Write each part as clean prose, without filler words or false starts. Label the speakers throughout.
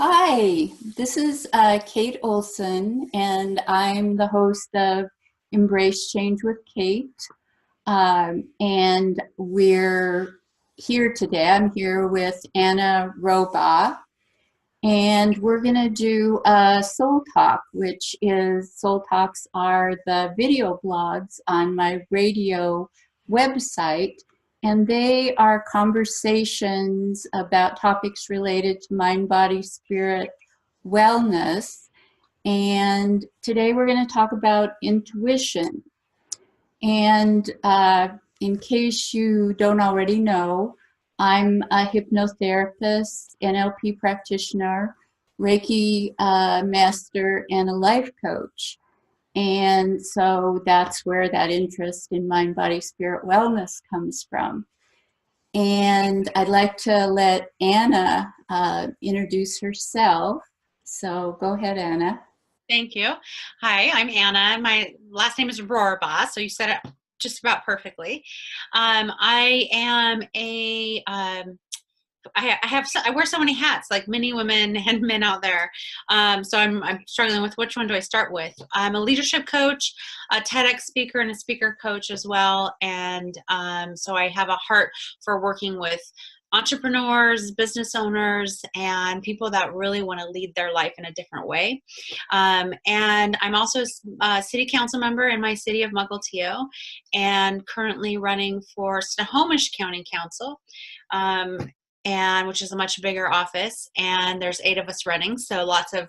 Speaker 1: Hi, this is Kate Olson, and I'm the host of Embrace Change with Kate. And we're here today. I'm here with Anna Rorhbough, and we're going to do a Soul Talk, which is Soul Talks are the video blogs on my radio website. And they are conversations about topics related to mind, body, spirit, wellness. And today we're going to talk about intuition. And in case you don't already know, I'm a hypnotherapist, NLP practitioner, Reiki master, and a life coach. And so that's where that interest in mind, body, spirit, wellness comes from. And I'd like to let Anna introduce herself. So go ahead, Anna.
Speaker 2: Thank you. Hi, I'm Anna. My last name is Rorhbough, so you said it just about perfectly. I am I wear so many hats, like many women and men out there. So I'm struggling with which one do I start with. I'm a leadership coach, a TEDx speaker, and a speaker coach as well. And so I have a heart for working with entrepreneurs, business owners, and people that really want to lead their life in a different way. And I'm also a city council member in my city of Mukilteo, and currently running for Snohomish County Council. And which is a much bigger office, and there's 8 of us running, so lots of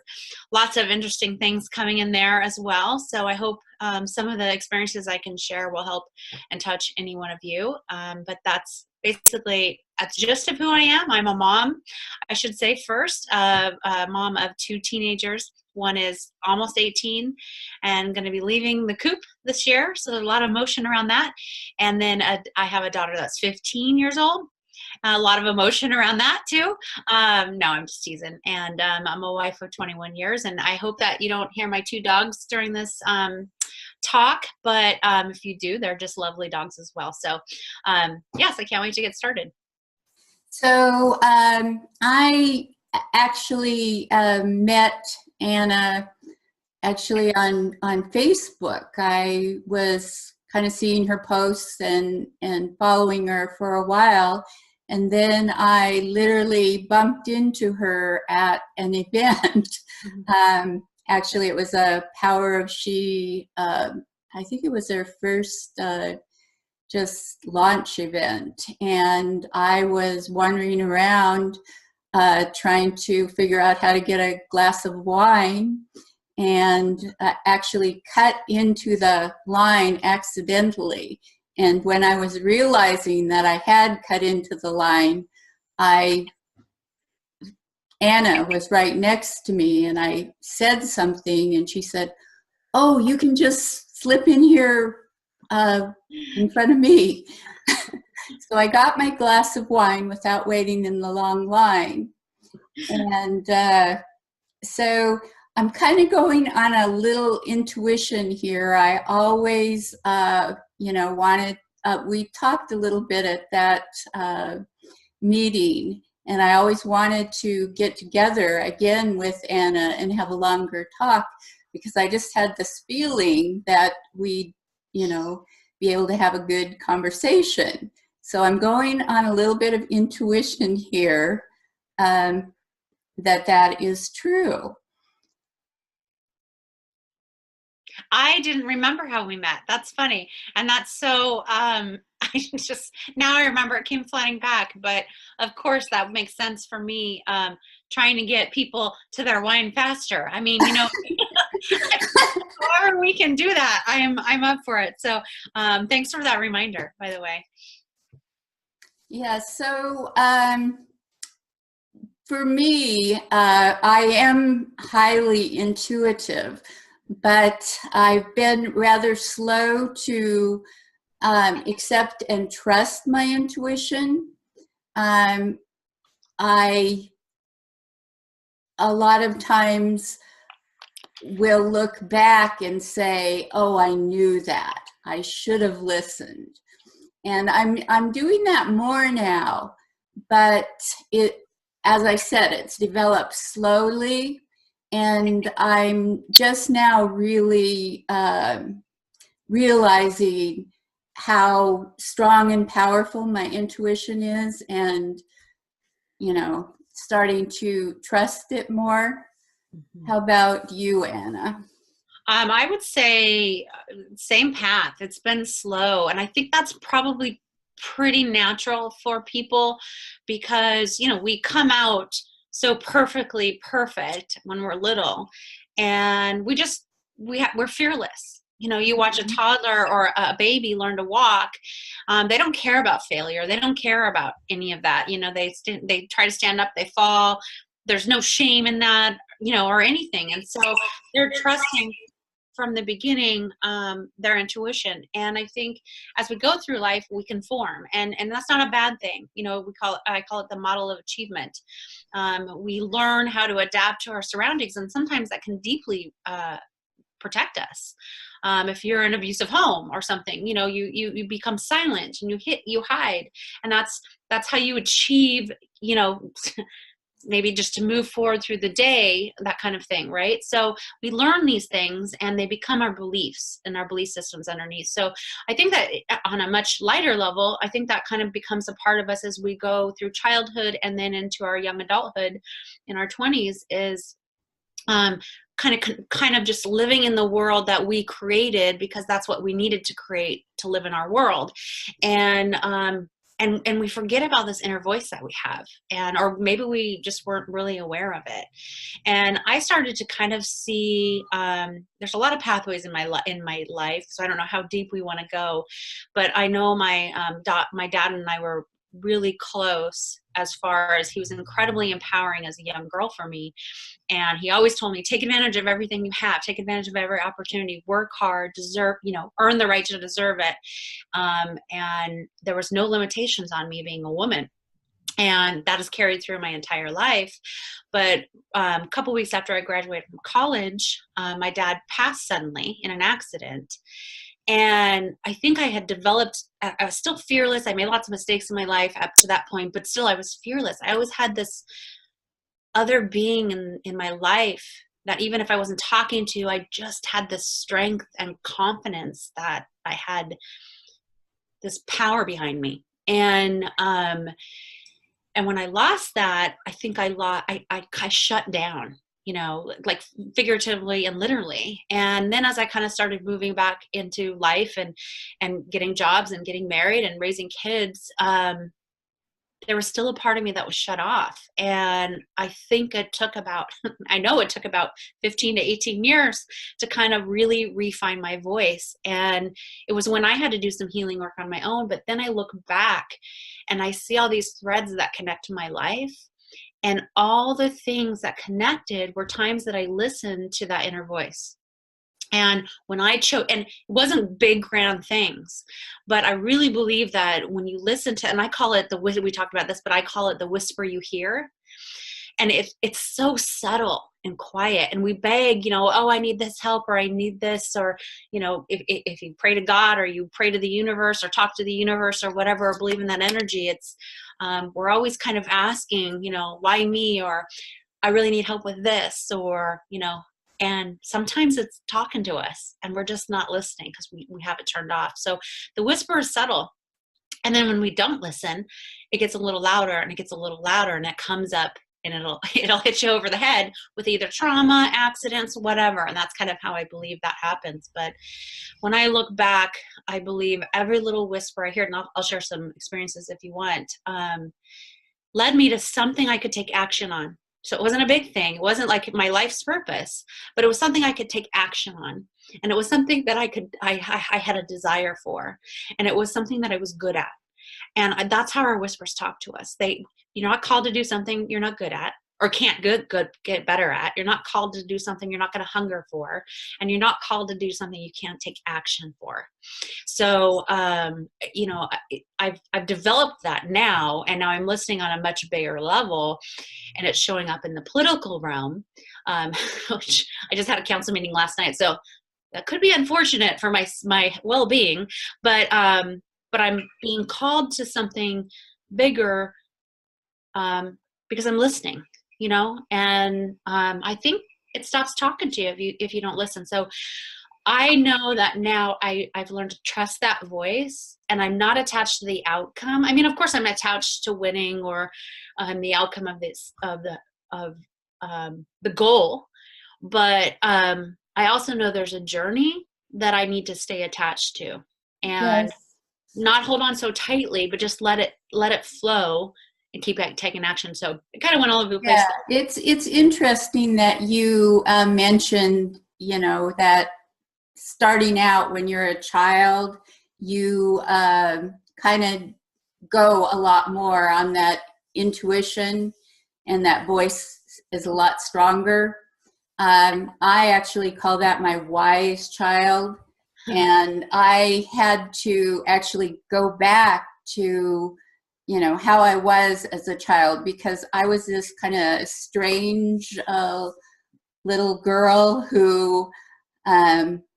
Speaker 2: interesting things coming in there as well. So I hope some of the experiences I can share will help and touch any one of you. But that's basically a gist of who I am. I'm a mom, I should say first, a mom of 2 teenagers. One is almost 18 and going to be leaving the coop this year, so there's a lot of emotion around that. And then I have a daughter that's 15 years old. A lot of emotion around that too. No, I'm just teasing. And I'm a wife of 21 years, and I hope that you don't hear my 2 dogs during this talk, but if you do, they're just lovely dogs as well. So yes, I can't wait to get started.
Speaker 1: So I actually met Anna actually on Facebook. I was kind of seeing her posts and following her for a while. And then I literally bumped into her at an event. Actually, it was a Power of She, I think it was their first just launch event. And I was wandering around trying to figure out how to get a glass of wine, and actually cut into the line accidentally. And when I was realizing that I had cut into the line, Anna was right next to me, and I said something, and she said, "Oh, you can just slip in here in front of me." So I got my glass of wine without waiting in the long line. And so I'm kind of going on a little intuition here. I always, wanted, we talked a little bit at that meeting, and I always wanted to get together again with Anna and have a longer talk, because I just had this feeling that we'd, be able to have a good conversation. So I'm going on a little bit of intuition here that is true.
Speaker 2: I didn't remember how we met. That's funny. And that's so, I just, now I remember, it came flooding back. But of course, that makes sense for me, trying to get people to their wine faster. I mean, however we can do that, I'm up for it. So thanks for that reminder, by the way.
Speaker 1: Yeah, so for me, I am highly intuitive, but I've been rather slow to accept and trust my intuition. I a lot of times will look back and say, "Oh, I knew that. I should have listened." And I'm doing that more now, but as I said, it's developed slowly, and I'm just now really realizing how strong and powerful my intuition is, and starting to trust it more.
Speaker 2: Mhm.
Speaker 1: How about you, Anna?
Speaker 2: I would say same path. It's been slow, and I think that's probably pretty natural for people because we come out so perfectly perfect when we're little, and we're fearless. You watch a toddler or a baby learn to walk. They don't care about failure. They don't care about any of that. They try to stand up, they fall. There's no shame in that, or anything, and so they're trusting from the beginning, their intuition. And I think as we go through life, we conform, and that's not a bad thing. I call it the model of achievement. We learn how to adapt to our surroundings, and sometimes that can deeply protect us. If you're in an abusive home or something, you become silent and you hide, and that's how you achieve, maybe just to move forward through the day, that kind of thing, right? So we learn these things and they become our beliefs and our belief systems underneath. So I think that on a much lighter level, I think that kind of becomes a part of us as we go through childhood and then into our young adulthood in our 20s is kind of just living in the world that we created because that's what we needed to create to live in our world. And we forget about this inner voice that we have, or maybe we just weren't really aware of it. And I started to kind of see there's a lot of pathways in my life, so I don't know how deep we want to go, but I know my dad and I were really close as far as he was incredibly empowering as a young girl for me. And he always told me, take advantage of everything you have, take advantage of every opportunity, work hard, earn the right to deserve it. And there was no limitations on me being a woman. And that has carried through my entire life. But a couple weeks after I graduated from college, my dad passed suddenly in an accident. And I think I had developed, I was still fearless. I made lots of mistakes in my life up to that point, but still I was fearless. I always had this other being in my life that even if I wasn't talking to, I just had this strength and confidence that I had this power behind me. And when I lost that, I think I shut down, like figuratively and literally. And then as I kind of started moving back into life and getting jobs and getting married and raising kids, there was still a part of me that was shut off. And I think I know it took about 15 to 18 years to kind of really refine my voice. And it was when I had to do some healing work on my own. But then I look back and I see all these threads that connect to my life. And all the things that connected were times that I listened to that inner voice. And when I chose, and it wasn't big, grand things, but I really believe that when you listen to, and I call it we talked about this, but I call it the whisper you hear. And it's so subtle and quiet. And we beg, oh, I need this help, or I need this, or, if you pray to God or you pray to the universe or talk to the universe or whatever, or believe in that energy, we're always kind of asking, why me? Or I really need help with this, or, and sometimes it's talking to us and we're just not listening because we have it turned off. So the whisper is subtle. And then when we don't listen, it gets a little louder and it gets a little louder, and it comes up and it'll hit you over the head with either trauma, accidents, whatever. And that's kind of how I believe that happens. But when I look back, I believe every little whisper I hear, and I'll share some experiences if you want, led me to something I could take action on. So it wasn't a big thing. It wasn't like my life's purpose, but it was something I could take action on. And it was something that I had a desire for. And it was something that I was good at. And that's how our whispers talk to us. You're not called to do something you're not good at or can't get better at. You're not called to do something you're not going to hunger for. And you're not called to do something you can't take action for. So, I've developed that now, and now I'm listening on a much bigger level, and it's showing up in the political realm, which I just had a council meeting last night. So that could be unfortunate for my well-being, but I'm being called to something bigger, because I'm listening, and I think it stops talking to you if you don't listen. So I know that now I've learned to trust that voice, and I'm not attached to the outcome. I mean, of course I'm attached to winning or the outcome of the goal, but I also know there's a journey that I need to stay attached to, and
Speaker 1: Yes.
Speaker 2: not hold on so tightly, but just let it flow and keep taking action. So it kind of went all over the place
Speaker 1: Yeah,
Speaker 2: there.
Speaker 1: it's interesting that you mentioned, that starting out when you're a child, you kind of go a lot more on that intuition, and that voice is a lot stronger. I actually call that my wise child, and I had to actually go back to how I was as a child, because I was this kind of strange little girl who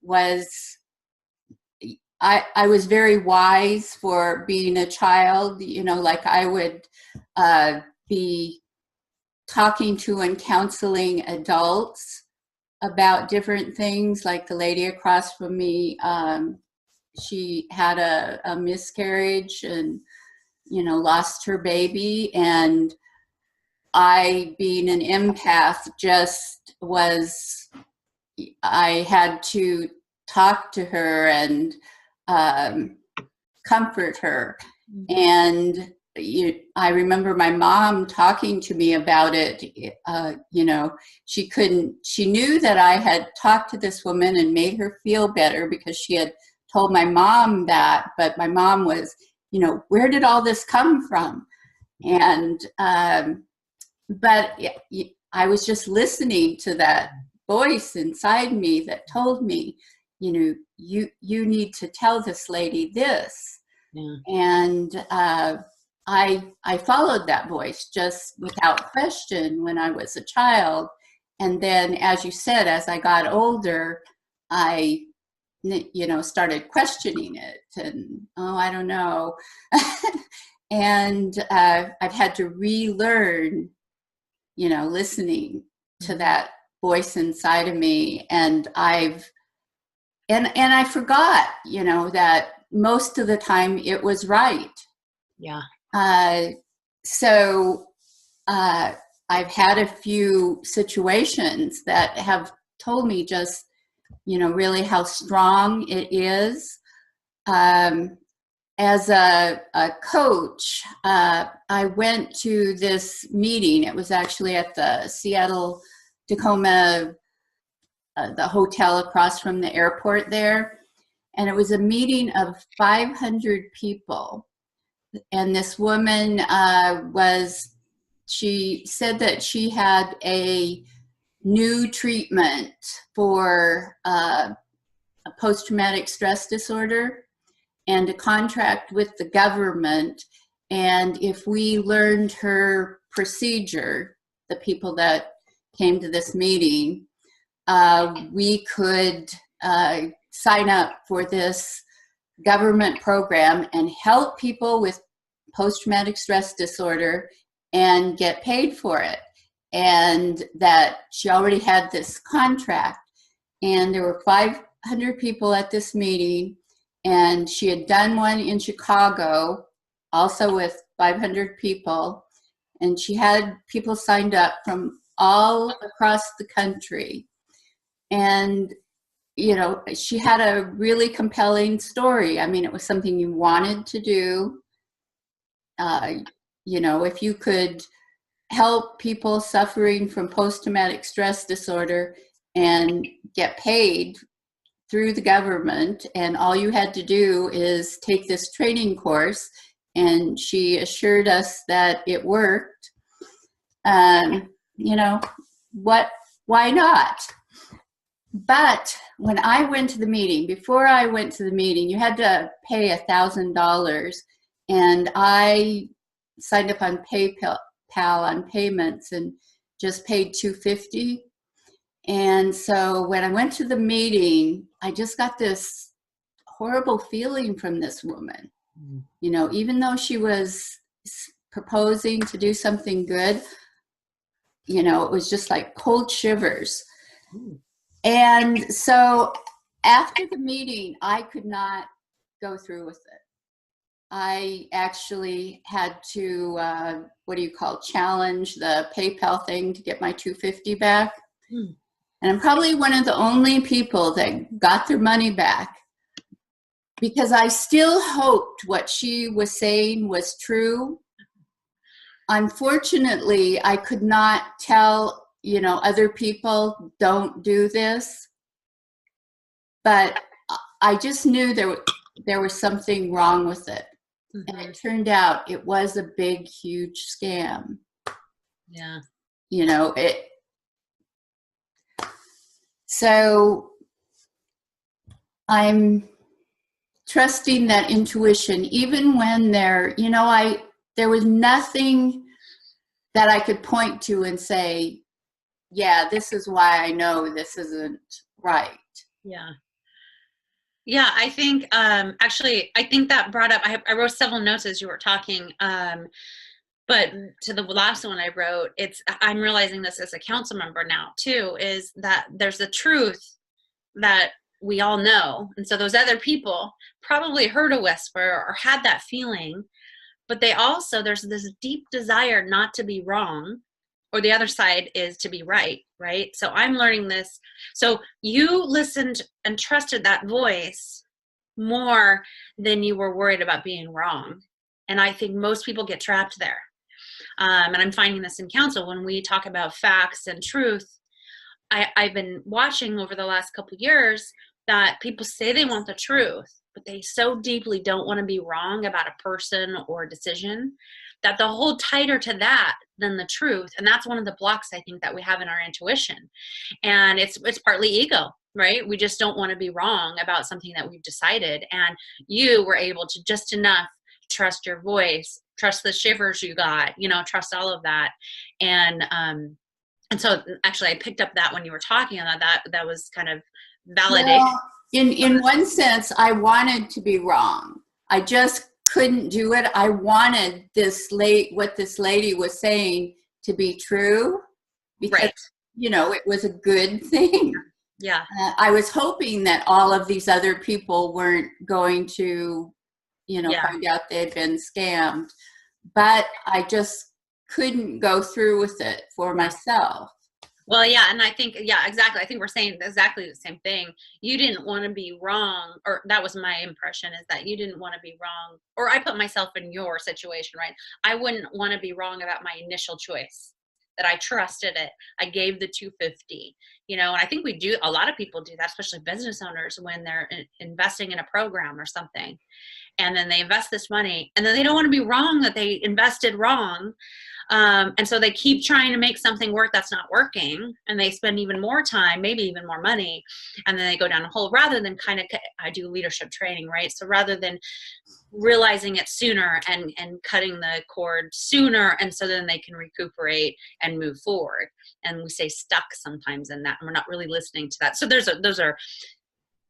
Speaker 1: was I was very wise for being a child. Like I would be talking to and counseling adults about different things. Like the lady across from me, she had a miscarriage and lost her baby, and I, being an empath, just was, I had to talk to her and comfort her. And I remember my mom talking to me about it. She knew that I had talked to this woman and made her feel better because she had told my mom that, but my mom was, where did all this come from? And, but I was just listening to that voice inside me that told me, you need to tell this lady this.
Speaker 2: Yeah.
Speaker 1: And I followed that voice just without question when I was a child. And then, as you said, as I got older, I started questioning it, and I don't know. And I've had to relearn, listening to that voice inside of me. And I forgot, that most of the time it was right.
Speaker 2: Yeah.
Speaker 1: So I've had a few situations that have told me just, really how strong it is. As a coach, I went to this meeting. It was actually at the Seattle Tacoma, the hotel across from the airport there. And it was a meeting of 500 people. And this woman she said that she had a new treatment for a post-traumatic stress disorder and a contract with the government. And if we learned her procedure, the people that came to this meeting, we could sign up for this government program and help people with post-traumatic stress disorder and get paid for it. And that she already had this contract. And there were 500 people at this meeting, and she had done one in Chicago, also with 500 people. And she had people signed up from all across the country. And she had a really compelling story. I mean, it was something you wanted to do. If you could help people suffering from post-traumatic stress disorder and get paid through the government, and all you had to do is take this training course, and she assured us that it worked. Why not? But when I went to the meeting, before I went to the meeting, you had to pay $1,000, and I signed up on PayPal on payments and just paid $250. And so when I went to the meeting, I just got this horrible feeling from this woman. Even though she was proposing to do something good, it was just like cold shivers.
Speaker 2: Mm.
Speaker 1: And so after the meeting, I could not go through with it. I actually had to, challenge the PayPal thing to get my $250 back.
Speaker 2: Mm.
Speaker 1: And I'm probably one of the only people that got their money back, because I still hoped what she was saying was true. Unfortunately, I could not tell, other people don't do this. But I just knew there was something wrong with it.
Speaker 2: Mm-hmm.
Speaker 1: And it turned out it was a big, huge scam.
Speaker 2: Yeah.
Speaker 1: So I'm trusting that intuition, even when there was nothing that I could point to and say, yeah, this is why I know this isn't right.
Speaker 2: Yeah. Yeah, I think actually, I think that brought up, I wrote several notes as you were talking, but to the last one I wrote, I'm realizing this as a council member now too, is that there's a truth that we all know. And so those other people probably heard a whisper or had that feeling, but there's this deep desire not to be wrong, or the other side is to be right, right? So I'm learning this. So you listened and trusted that voice more than you were worried about being wrong. And I think most people get trapped there. And I'm finding this in counsel when we talk about facts and truth. I've been watching over the last couple of years that people say they want the truth, but they so deeply don't want to be wrong about a person or a decision that they'll hold tighter to that than the truth. And that's one of the blocks I think that we have in our intuition. And it's partly ego, right? We just don't want to be wrong about something that we've decided. And you were able to just enough trust your voice, trust the shivers you got, trust all of that. And so actually I picked up that when you were talking about that was kind of validated.
Speaker 1: Well, in one sense, I wanted to be wrong. I just couldn't do it. I wanted what this lady was saying to be true, because,
Speaker 2: right.
Speaker 1: It was a good thing.
Speaker 2: Yeah.
Speaker 1: I was hoping that all of these other people weren't going to, find out they'd been scammed, but I just couldn't go through with it for myself.
Speaker 2: Well, yeah, and I think, yeah, exactly. I think we're saying exactly the same thing. You didn't want to be wrong, or that was my impression, is that you didn't want to be wrong, or I put myself in your situation, right? I wouldn't want to be wrong about my initial choice, that I trusted it. I gave the 250, and I think a lot of people do that, especially business owners, when they're investing in a program or something, and then they invest this money, and then they don't want to be wrong that they invested wrong. And so they keep trying to make something work that's not working, and they spend even more time, maybe even more money, and then they go down a hole rather than I do leadership training, right? So rather than realizing it sooner and cutting the cord sooner, and so then they can recuperate and move forward. And we stay stuck sometimes in that, and we're not really listening to that. So those are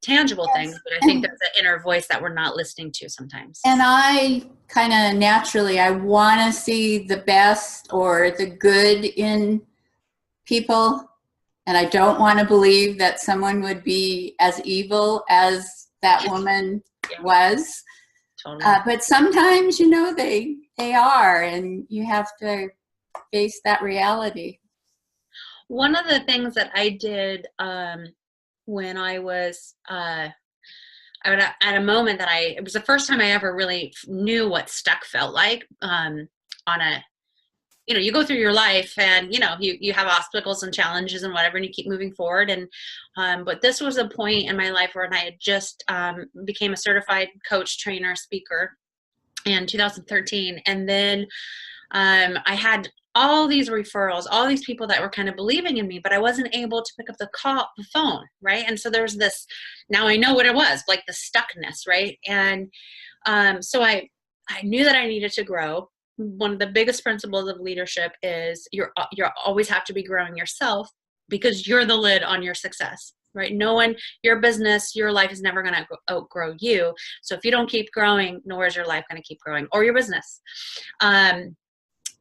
Speaker 2: tangible things, but I think there's an inner voice that we're not listening to sometimes.
Speaker 1: And I kind of naturally, I want to see the best or the good in people. And I don't want to believe that someone would be as evil as that woman was.
Speaker 2: Totally.
Speaker 1: But sometimes, they are, and you have to face that reality.
Speaker 2: One of the things that I did when I was at a moment that it was the first time I ever really knew what stuck felt like, you go through your life, and you have obstacles and challenges and whatever, and you keep moving forward. And but this was a point in my life where I had just became a certified coach, trainer, speaker in 2013, and then I had all these referrals, all these people that were kind of believing in me, but I wasn't able to pick up the phone, right? And so there's this, now I know what it was, like the stuckness, right? And so I knew that I needed to grow. One of the biggest principles of leadership is you're always have to be growing yourself, because you're the lid on your success, right? No one, your business, your life is never going to outgrow you. So if you don't keep growing, nor is your life going to keep growing, or your business.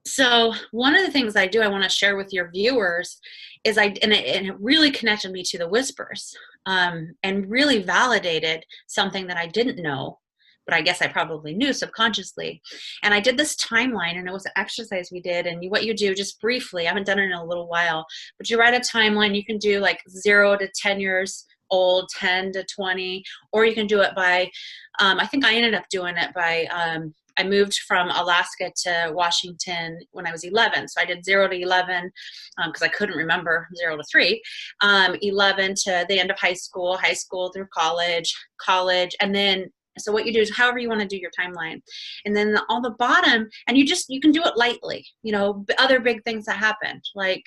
Speaker 2: So one of the things I do, I want to share with your viewers is and it really connected me to the whispers, and really validated something that I didn't know, but I guess I probably knew subconsciously. And I did this timeline, and it was an exercise we did. And what you do, just briefly, I haven't done it in a little while, but you write a timeline. You can do like 0 to 10 years old, 10 to 20, or you can do it by, I think I ended up doing it by, I moved from Alaska to Washington when I was 11. So I did 0 to 11 because I couldn't remember 0 to 3, 11 to the end of high school through college. And then, so what you do is however you want to do your timeline. And then on the bottom, and you can do it lightly, other big things that happened. Like,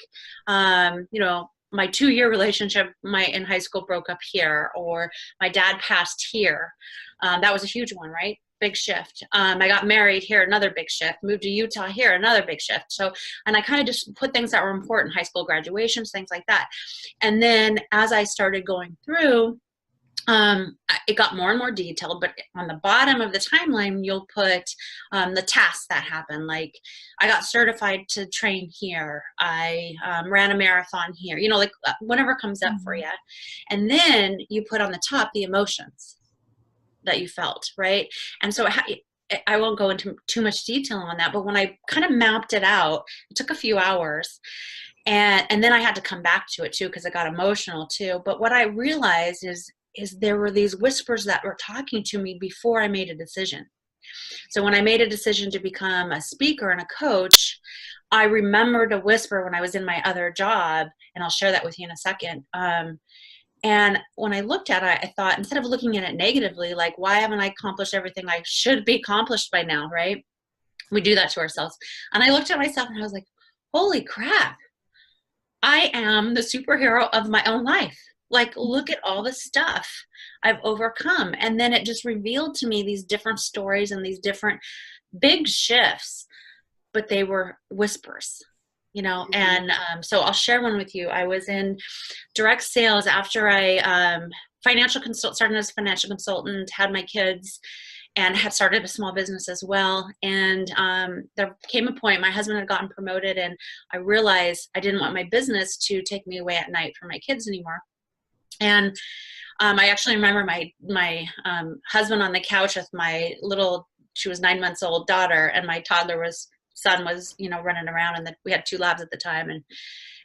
Speaker 2: my 2-year relationship in high school broke up here, or my dad passed here. That was a huge one, right? Big shift. I got married here, another big shift. Moved to Utah here, another big shift. So, and I kind of just put things that were important, high school graduations, things like that. And then as I started going through, it got more and more detailed, but on the bottom of the timeline, you'll put the tasks that happened. Like, I got certified to train here. I ran a marathon here, like whatever comes up for you. And then you put on the top the emotions that you felt, right? And so I won't go into too much detail on that, but when I kind of mapped it out, it took a few hours. And then I had to come back to it too, because I got emotional too. But what I realized is there were these whispers that were talking to me before I made a decision. So when I made a decision to become a speaker and a coach, I remembered a whisper when I was in my other job, and I'll share that with you in a second. And when I looked at it, I thought, instead of looking at it negatively, like, why haven't I accomplished everything I should be accomplished by now, right? We do that to ourselves. And I looked at myself and I was like, holy crap, I am the superhero of my own life. Like, look at all the stuff I've overcome. And then it just revealed to me these different stories and these different big shifts, but they were whispers, and so I'll share one with you. I was in direct sales after I started as a financial consultant, had my kids, and had started a small business as well. And there came a point, my husband had gotten promoted, and I realized I didn't want my business to take me away at night for my kids anymore. And I actually remember my husband on the couch with my she was 9 months old daughter, and my son was running around, and we had 2 labs at the time. And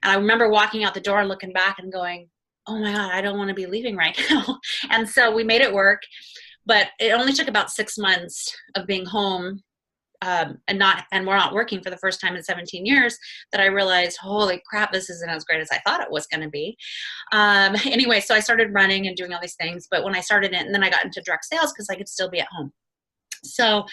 Speaker 2: I remember walking out the door and looking back and going, oh my God, I don't want to be leaving right now. And so we made it work, but it only took about 6 months of being home, and we're not working for the first time in 17 years, that I realized, holy crap, this isn't as great as I thought it was going to be. Anyway, so I started running and doing all these things, but when I started it, and then I got into direct sales because I could still be at home. So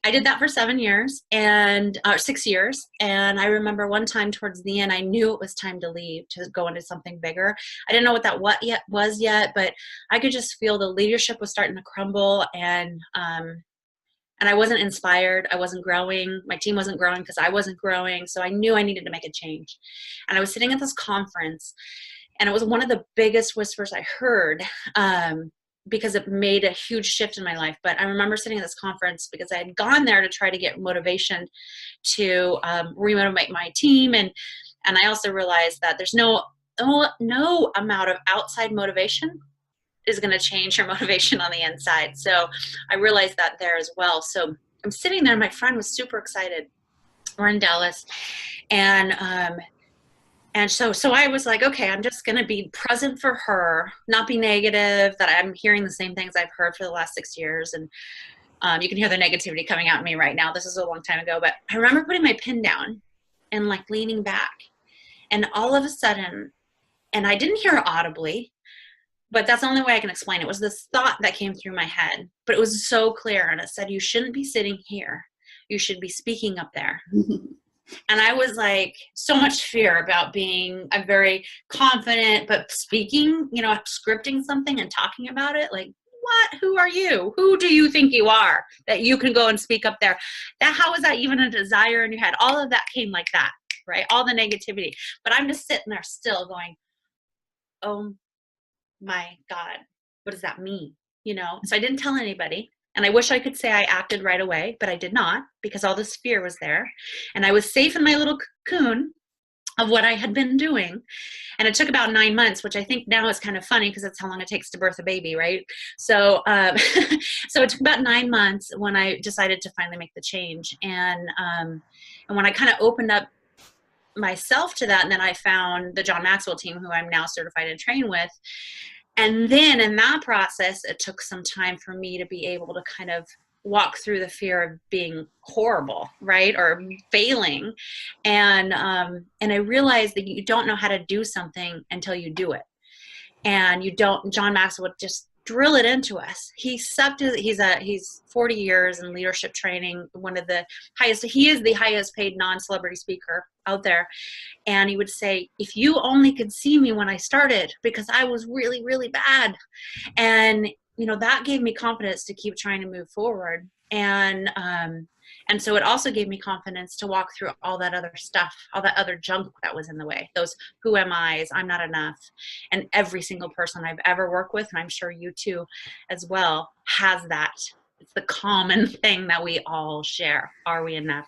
Speaker 2: I did that for 7 years and 6 years. And I remember one time towards the end, I knew it was time to leave, to go into something bigger. I didn't know what that was yet, but I could just feel the leadership was starting to crumble, and I wasn't inspired. I wasn't growing. My team wasn't growing because I wasn't growing. So I knew I needed to make a change. And I was sitting at this conference, and it was one of the biggest whispers I heard, because it made a huge shift in my life. But I remember sitting at this conference because I had gone there to try to get motivation to remotivate my team. And I also realized that there's no amount of outside motivation is going to change your motivation on the inside. So I realized that there as well. So I'm sitting there, my friend was super excited. We're in Dallas. And so I was like, okay, I'm just going to be present for her, not be negative, that I'm hearing the same things I've heard for the last 6 years. And you can hear the negativity coming out of me right now. This is a long time ago, but I remember putting my pen down and like leaning back. And all of a sudden, and I didn't hear it audibly, but that's the only way I can explain it, was this thought that came through my head. But it was so clear, and it said, you shouldn't be sitting here. You should be speaking up there. And I was like, so much fear about being a very confident, but speaking, scripting something and talking about it. Like, what? Who are you? Who do you think you are that you can go and speak up there? How is that even a desire in your head? All of that came like that, right? All the negativity. But I'm just sitting there still going, oh my God, what does that mean? So I didn't tell anybody. And I wish I could say I acted right away, but I did not, because all this fear was there. And I was safe in my little cocoon of what I had been doing. And it took about 9 months, which I think now is kind of funny because that's how long it takes to birth a baby, right? So, so it took about 9 months when I decided to finally make the change. And when I kind of opened up myself to that, and then I found the John Maxwell team, who I'm now certified and trained with. And then in that process, it took some time for me to be able to kind of walk through the fear of being horrible, right? Or failing. And I realized that you don't know how to do something until you do it. And you don't, John Maxwell would just drill it into us. He's 40 years in leadership training, one of the highest, he is the highest paid non-celebrity speaker out there. And he would say, if you only could see me when I started, because I was really, really bad. And, you know, that gave me confidence to keep trying to move forward. And so it also gave me confidence to walk through all that other stuff, all that other junk that was in the way, those who am I's, I'm not enough. And every single person I've ever worked with, and I'm sure you too as well, has that. It's the common thing that we all share. Are we enough?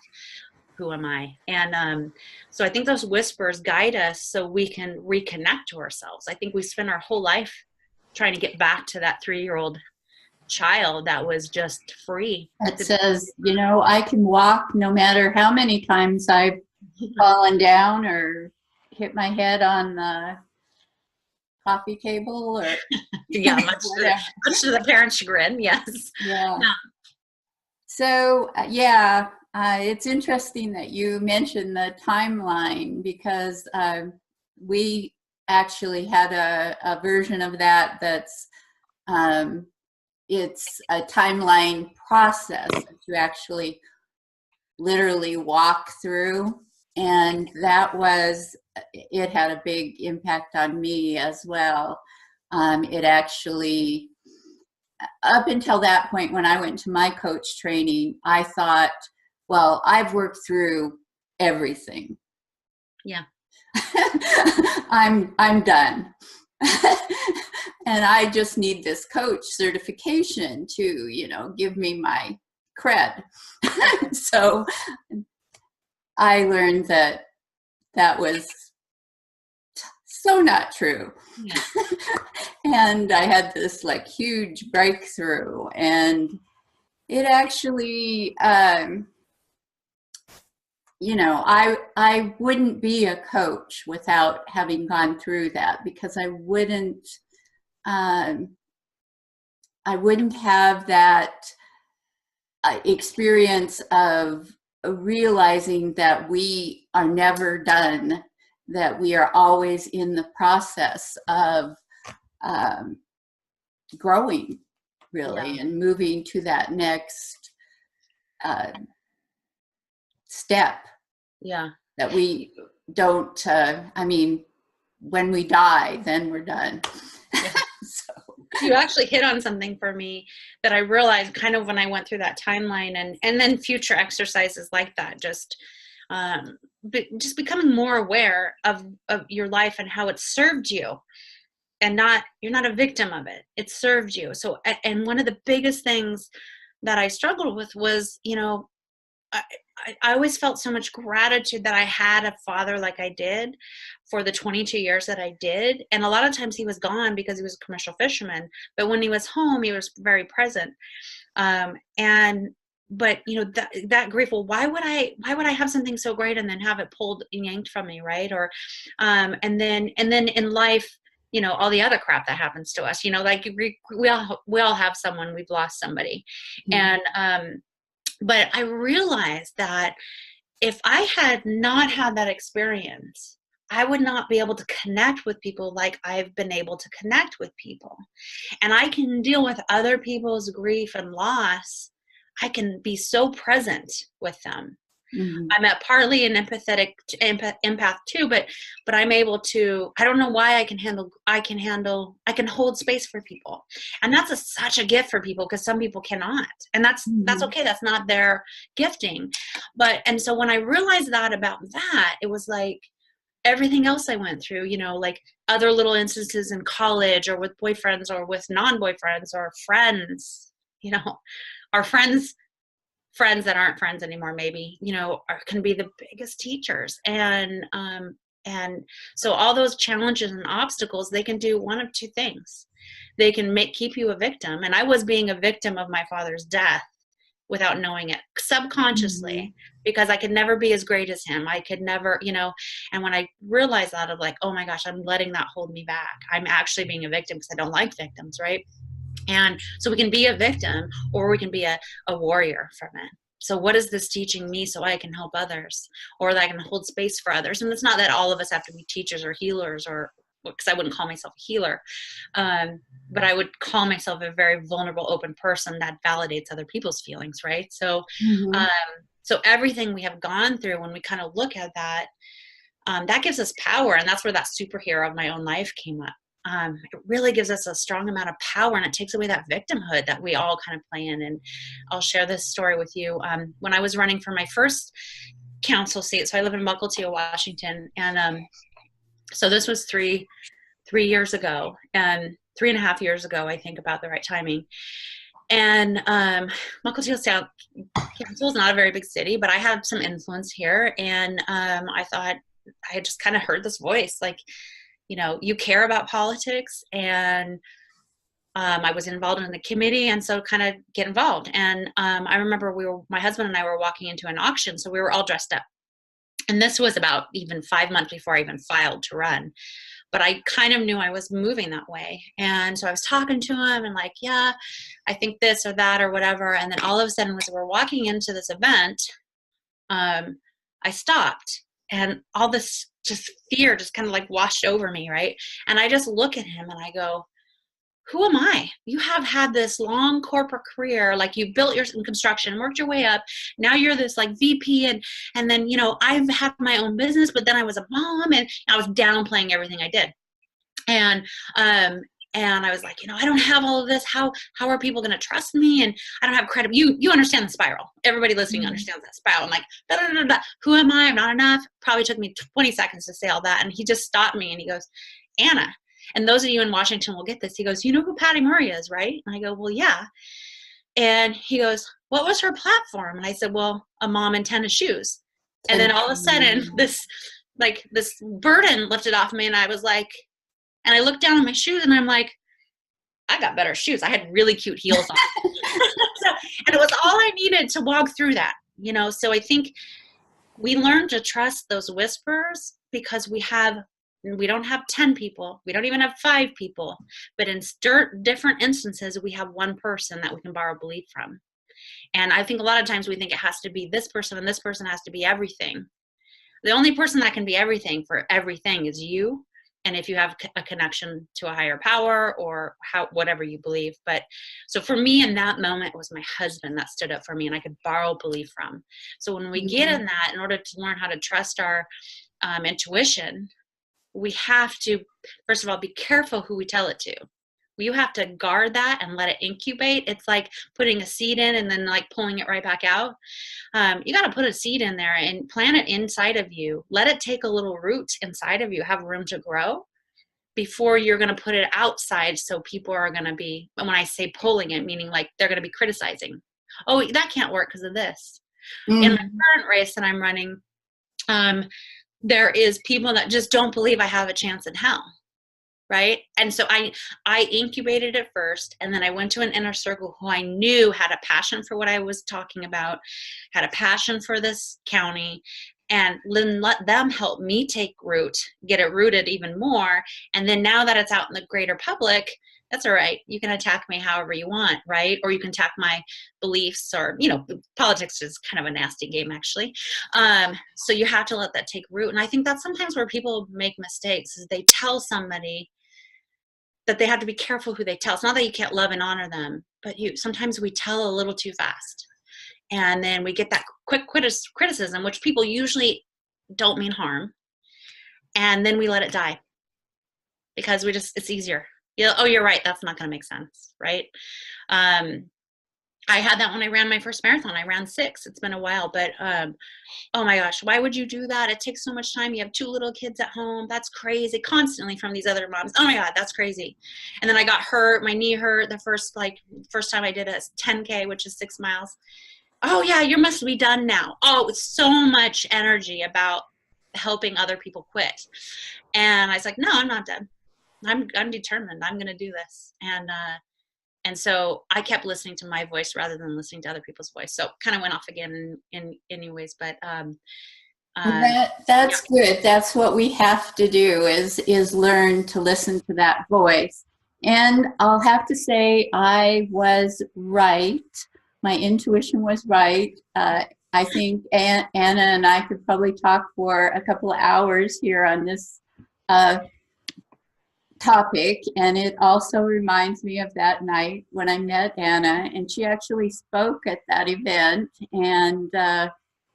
Speaker 2: Who am I? And so I think those whispers guide us so we can reconnect to ourselves. I think we spend our whole life trying to get back to that 3-year-old child that was just free.
Speaker 1: That says, you know, I can walk no matter how many times I've fallen down or hit my head on the coffee table or
Speaker 2: yeah, much to the parents' chagrin. Yes.
Speaker 1: Yeah. So it's interesting that you mentioned the timeline, because we actually had a version of that that's it's a timeline process that you actually literally walk through. And it had a big impact on me as well. It actually, up until that point when I went to my coach training, I thought, well, I've worked through everything.
Speaker 2: Yeah.
Speaker 1: I'm done. And I just need this coach certification to, you know, give me my cred. So I learned that was so not true.
Speaker 2: Yeah.
Speaker 1: And I had this like huge breakthrough, and it actually, you know, I wouldn't be a coach without having gone through that, because I wouldn't have that experience of realizing that we are never done, that we are always in the process of growing, really, and moving to that next step.
Speaker 2: Yeah.
Speaker 1: That we don't, I mean, when we die, then we're done.
Speaker 2: Yeah. So. You actually hit on something for me that I realized kind of when I went through that timeline, and then future exercises like that, just becoming more aware of your life and how it served you, and you're not a victim of it. It served you. So, and one of the biggest things that I struggled with was, you know, I always felt so much gratitude that I had a father like I did for the 22 years that I did. And a lot of times he was gone because he was a commercial fisherman, but when he was home, he was very present. But you know, that grief, well, why would I have something so great and then have it pulled and yanked from me, right? Or, and then in life, you know, all the other crap that happens to us, you know, like we all have someone, we've lost somebody. Mm-hmm. And, but I realized that if I had not had that experience, I would not be able to connect with people like I've been able to connect with people. And I can deal with other people's grief and loss. I can be so present with them. Mm-hmm. I'm partly an empathetic empath too, but I'm able to, I don't know why I can hold space for people. And that's such a gift for people, because some people cannot. And that's okay. That's not their gifting. And so when I realized that about that, it was like everything else I went through, you know, like other little instances in college or with boyfriends or with non-boyfriends or friends, our friends that aren't friends anymore, maybe, can be the biggest teachers. And so all those challenges and obstacles, they can do one of two things. They can keep you a victim. And I was being a victim of my father's death without knowing it, subconsciously, because I could never be as great as him. I could never, and when I realized that, I'm like, oh my gosh, I'm letting that hold me back. I'm actually being a victim because I don't like victims, right? And so we can be a victim, or we can be a warrior from it. So what is this teaching me so I can help others, or that I can hold space for others? And it's not that all of us have to be teachers or healers, or because I wouldn't call myself a healer, but I would call myself a very vulnerable, open person that validates other people's feelings, right? So,
Speaker 1: Mm-hmm.
Speaker 2: so everything we have gone through, when we kind of look at that, that gives us power, and that's where that superhero of my own life came up. It really gives us a strong amount of power, and it takes away that victimhood that we all kind of play in. And I'll share this story with you. When I was running for my first council seat, so I live in Mukilteo, Washington, and so this was three years ago, and 3.5 years ago, I think, about the right timing. And Mukilteo Council is not a very big city, but I have some influence here, and I thought, I had just kind of heard this voice, like, you care about politics, and I was involved in the committee, and so kind of get involved. And I remember my husband and I were walking into an auction, so we were all dressed up. And this was about even 5 months before I even filed to run. But I kind of knew I was moving that way. And so I was talking to him and like, yeah, I think this or that or whatever. And then all of a sudden, as we're walking into this event, I stopped, and all this just fear just kind of like washed over me, right? And I just look at him and I go, who am I? You have had this long corporate career, like you built your in construction, worked your way up. Now you're this like VP, and then I've had my own business, but then I was a mom, and I was downplaying everything I did. And I was like, I don't have all of this. How are people going to trust me? And I don't have credit. You understand the spiral. Everybody listening understands that spiral. I'm like, da, da, da, da. Who am I? I'm not enough. Probably took me 20 seconds to say all that. And he just stopped me and he goes, Anna. And those of you in Washington will get this. He goes, you know who Patty Murray is, right? And I go, well, yeah. And he goes, what was her platform? And I said, well, a mom in tennis shoes. And then all of a sudden, this burden lifted off me, and I was like, and I looked down at my shoes, and I'm like, I got better shoes. I had really cute heels on. And it was all I needed to walk through that, So I think we learn to trust those whispers because we don't have 10 people. We don't even have 5 people. But in different instances, we have one person that we can borrow belief from. And I think a lot of times we think it has to be this person, and this person has to be everything. The only person that can be everything for everything is you. And if you have a connection to a higher power or whatever you believe. But so for me in that moment, it was my husband that stood up for me, and I could borrow belief from. So when we get in that, in order to learn how to trust our intuition, we have to, first of all, be careful who we tell it to. You have to guard that and let it incubate. It's like putting a seed in and then like pulling it right back out. You got to put a seed in there and plant it inside of you. Let it take a little root inside of you, have room to grow before you're going to put it outside. So people are going to be, and when I say pulling it, meaning like they're going to be criticizing. Oh, that can't work because of this. In my current race that I'm running, there is people that just don't believe I have a chance in hell. Right. And so I incubated it first, and then I went to an inner circle who I knew had a passion for what I was talking about, had a passion for this county, and then let them help me take root, get it rooted even more. And then now that it's out in the greater public, that's all right. You can attack me however you want, right? Or you can attack my beliefs, or, politics is kind of a nasty game, actually. So you have to let that take root. And I think that's sometimes where people make mistakes, is they tell somebody that they have to be careful who they tell. It's not that you can't love and honor them, but sometimes we tell a little too fast. And then we get that quick criticism, which people usually don't mean harm. And then we let it die because it's easier. Oh, you're right. That's not going to make sense. Right. I had that when I ran my first marathon. I ran 6. It's been a while, but oh my gosh, why would you do that? It takes so much time. You have 2 little kids at home. That's crazy. Constantly from these other moms. Oh my God, that's crazy. And then I got hurt. My knee hurt the first time I did a 10K, which is 6 miles. Oh yeah, you must be done now. Oh, it's so much energy about helping other people quit. And I was like, no, I'm not done. I'm determined. I'm going to do this. And so I kept listening to my voice rather than listening to other people's voice. So kind of went off again in anyways, but
Speaker 1: Well,
Speaker 2: uh, yeah.
Speaker 1: that's good. That's what we have to do is learn to listen to that voice. And I'll have to say I was right. My intuition was right. I think Anna and I could probably talk for a couple of hours here on this uh, topic, and it also reminds me of that night when I met Anna, and she actually spoke at that event, and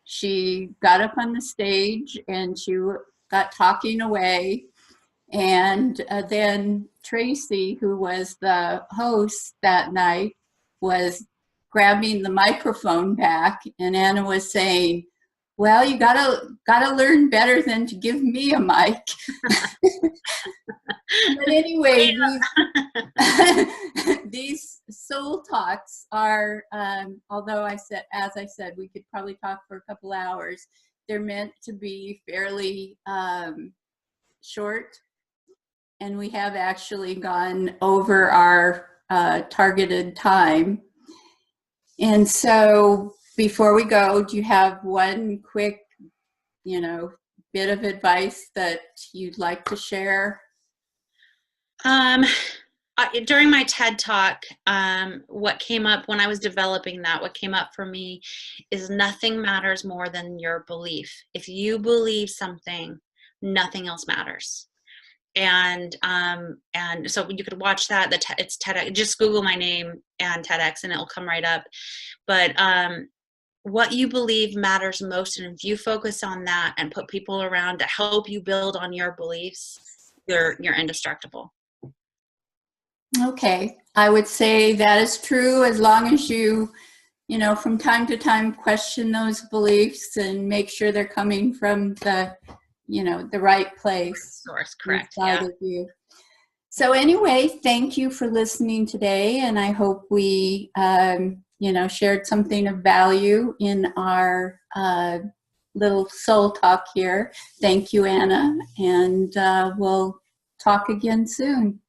Speaker 1: she got up on the stage and she got talking away, and then Tracy, who was the host that night, was grabbing the microphone back, and Anna was saying, well, you gotta learn better than to give me a mic. But anyway, these soul talks are, although as I said, we could probably talk for a couple hours. They're meant to be fairly short, and we have actually gone over our targeted time. And so, before we go, do you have one quick, bit of advice that you'd like to share?
Speaker 2: During my TED talk, what came up when I was developing that, what came up for me is nothing matters more than your belief. If you believe something, nothing else matters. And so you could watch that. It's TEDx. Just Google my name and TEDx, and it'll come right up. But what you believe matters most, and if you focus on that and put people around to help you build on your beliefs, you're indestructible.
Speaker 1: Okay, I would say that is true as long as you, from time to time question those beliefs and make sure they're coming from the right place.
Speaker 2: Source, correct.
Speaker 1: Inside
Speaker 2: Yeah.
Speaker 1: of you. So anyway, thank you for listening today, and I hope we, shared something of value in our little soul talk here. Thank you, Anna, and we'll talk again soon.